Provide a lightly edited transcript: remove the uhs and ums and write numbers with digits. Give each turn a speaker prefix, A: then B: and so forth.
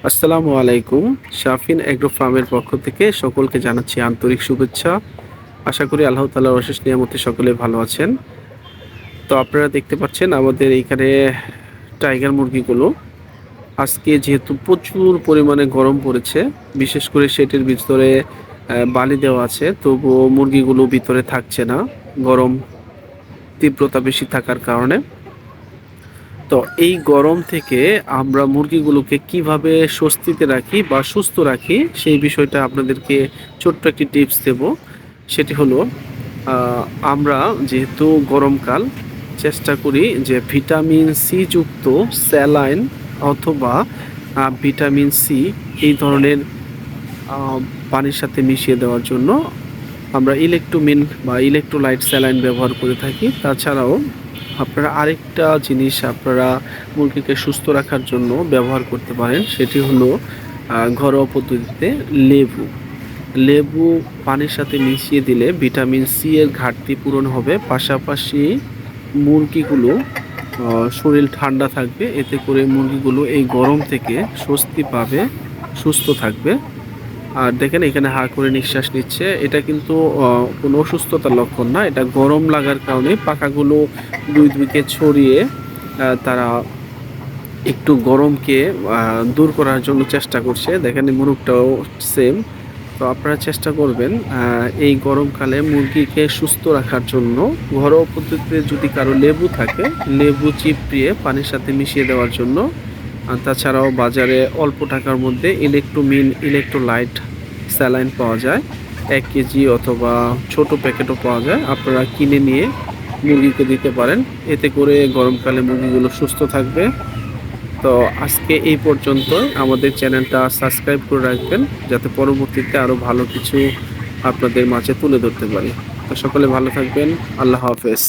A: আসসালামু আলাইকুম। শাফিন এগ্রো ফার্মের পক্ষ থেকে সকলকে জানাচ্ছি আন্তরিক শুভেচ্ছা। আশা করি আল্লাহ তাআলার অশেষ নিয়ামতে সকলে ভালো আছেন। তো আপনারা দেখতে পাচ্ছেন আমাদের এইখানে টাইগার মুরগিগুলো আজকে যেহেতু প্রচুর পরিমাণে গরম পড়েছে, বিশেষ করে শেডের ভিতরে বালি দেওয়া আছে, তবুও মুরগিগুলো ভিতরে থাকছে না, গরম তীব্রতা বেশি থাকার কারণে। তো এই গরম থেকে আমরা মুরগিগুলোকে কিভাবে স্বস্তিতে রাখি বা সুস্থ রাখি সেই বিষয়টা আপনাদেরকে ছোট্ট একটি টিপস দেব। সেটি হলো আমরা যেহেতু গরমকাল চেষ্টা করি যে ভিটামিন সি যুক্ত স্যালাইন অথবা ভিটামিন সি এই ধরনের পানির সাথে মিশিয়ে দেওয়ার জন্য আমরা ইলেকট্রোমিন বা ইলেকট্রোলাইট স্যালাইন ব্যবহার করে থাকি। তাছাড়াও আপনারা আরেকটা জিনিস আপনারা মুরগিকে সুস্থ রাখার জন্য ব্যবহার করতে পারেন, সেটি হলো ঘরোয়া পদ্ধতিতে লেবু। লেবু পানির সাথে মিশিয়ে দিলে ভিটামিন সি এর ঘাটতি পূরণ হবে, পাশাপাশি মুরগিগুলো শরীর ঠান্ডা থাকবে, এতে করে মুরগিগুলো এই গরম থেকে স্বস্তি পাবে, সুস্থ থাকবে। আর দেখেন এখানে হা করে নিঃশ্বাস নিচ্ছে, এটা কিন্তু কোনো অসুস্থতার লক্ষণ না, এটা গরম লাগার কারণে পাখাগুলো দুই দিকে ছড়িয়ে তারা একটু গরমকে দূর করার জন্য চেষ্টা করছে। দেখেন মুরগটাও সেম। তো আপনারা চেষ্টা করবেন এই গরমকালে মুরগিকে সুস্থ রাখার জন্য ঘরোয়া পদ্ধতিতে যদি কারো লেবু থাকে, লেবু চিপড়িয়ে পানির সাথে মিশিয়ে দেওয়ার জন্য। তাছাড়াও বাজারে অল্প টাকার মধ্যে ইলেকট্রোমিন ইলেকট্রোলাইট স্যালাইন পাওয়া যায়, 1 কেজি অথবা ছোট প্যাকেটও পাওয়া যায়, আপনারা কিনে নিয়ে মুরগিকে দিতে পারেন। এতে করে গরমকালে মুরগিগুলো সুস্থ থাকবে। তো আজকে এই পর্যন্তই। আমাদের চ্যানেলটা সাবস্ক্রাইব করে রাখবেন যাতে পরবর্তীতে আরও ভালো কিছু আপনাদের মাঝে তুলে ধরতে পারি। তো সকলে ভালো থাকবেন। আল্লাহ হাফেজ।